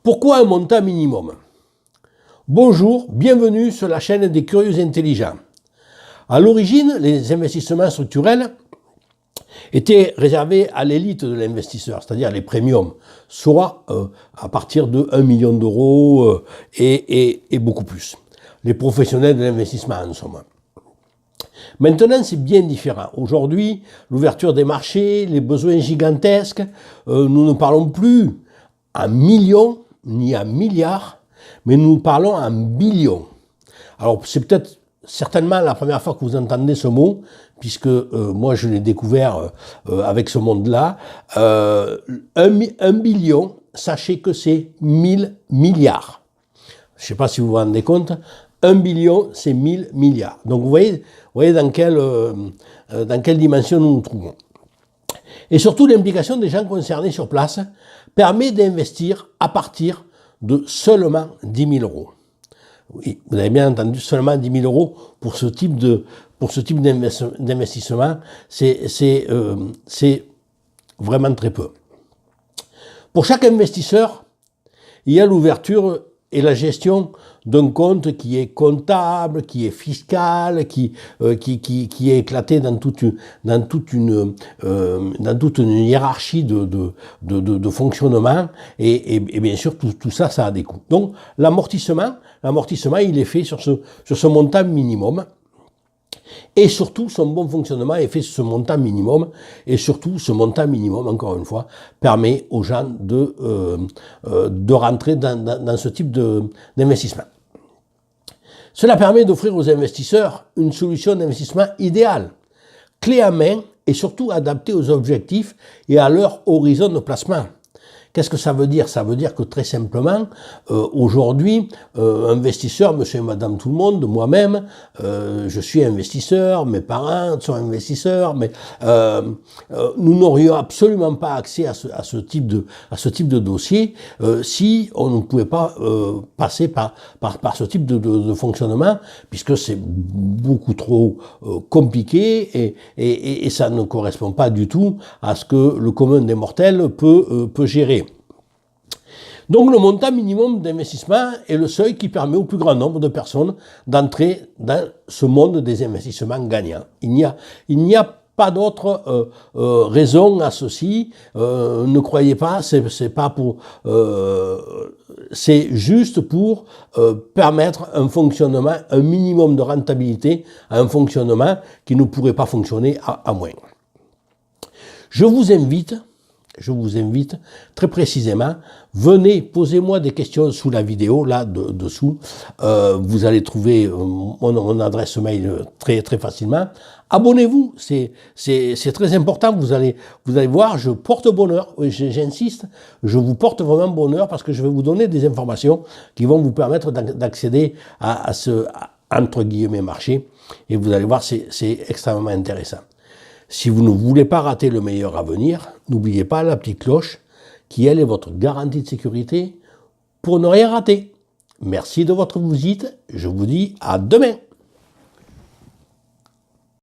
Pourquoi un montant minimum? Bonjour, bienvenue sur la chaîne des Curieux Intelligents. À l'origine, les investissements structurels étaient réservés à l'élite de l'investisseur, c'est-à-dire les premiums, soit à partir de 1 million d'euros et beaucoup plus. Les professionnels de l'investissement en somme. Maintenant, c'est bien différent. Aujourd'hui, l'ouverture des marchés, les besoins gigantesques, nous ne parlons plus en millions ni en milliards, mais nous parlons en billions. Alors, c'est peut-être certainement la première fois que vous entendez ce mot, puisque moi je l'ai découvert avec ce monde-là. Un billion, sachez que c'est 1000 milliards. Je ne sais pas si vous vous rendez compte, 1 billion, c'est 1000 milliards. Donc vous voyez dans quelle dimension nous nous trouvons. Et surtout, l'implication des gens concernés sur place permet d'investir à partir de seulement 10 000 euros. Oui, vous avez bien entendu, seulement 10 000 euros pour ce type d'investissement, c'est vraiment très peu. Pour chaque investisseur, il y a l'ouverture et la gestion d'un compte qui est comptable, qui est fiscal, qui est éclaté dans toute une hiérarchie de fonctionnement et bien sûr tout ça a des coûts. Donc l'amortissement il est fait sur ce montant minimum. Et surtout, son bon fonctionnement est fait sur ce montant minimum. Et surtout, ce montant minimum, encore une fois, permet aux gens de rentrer dans ce type d'investissement. Cela permet d'offrir aux investisseurs une solution d'investissement idéale, clé en main et surtout adaptée aux objectifs et à leur horizon de placement. Qu'est-ce que ça veut dire? Ça veut dire que très simplement, aujourd'hui, investisseur, monsieur et madame tout le monde, moi-même, je suis investisseur, mes parents sont investisseurs, mais nous n'aurions absolument pas accès à ce type de dossier si on ne pouvait pas passer par ce type de fonctionnement, puisque c'est beaucoup trop compliqué et ça ne correspond pas du tout à ce que le commun des mortels peut gérer. Donc le montant minimum d'investissement est le seuil qui permet au plus grand nombre de personnes d'entrer dans ce monde des investissements gagnants. Il n'y a pas d'autre raison à ceci. Ne croyez pas, c'est juste pour permettre un fonctionnement, un minimum de rentabilité à un fonctionnement qui ne pourrait pas fonctionner à moins. Je vous invite très précisément, venez, posez-moi des questions sous la vidéo, là, dessous. Vous allez trouver mon adresse mail très, très facilement. Abonnez-vous, c'est très important. Vous allez voir, je porte bonheur. J'insiste, je vous porte vraiment bonheur parce que je vais vous donner des informations qui vont vous permettre d'accéder à ce, entre guillemets, marché. Et vous allez voir, c'est extrêmement intéressant. Si vous ne voulez pas rater le meilleur à venir, n'oubliez pas la petite cloche qui, elle, est votre garantie de sécurité pour ne rien rater. Merci de votre visite. Je vous dis à demain.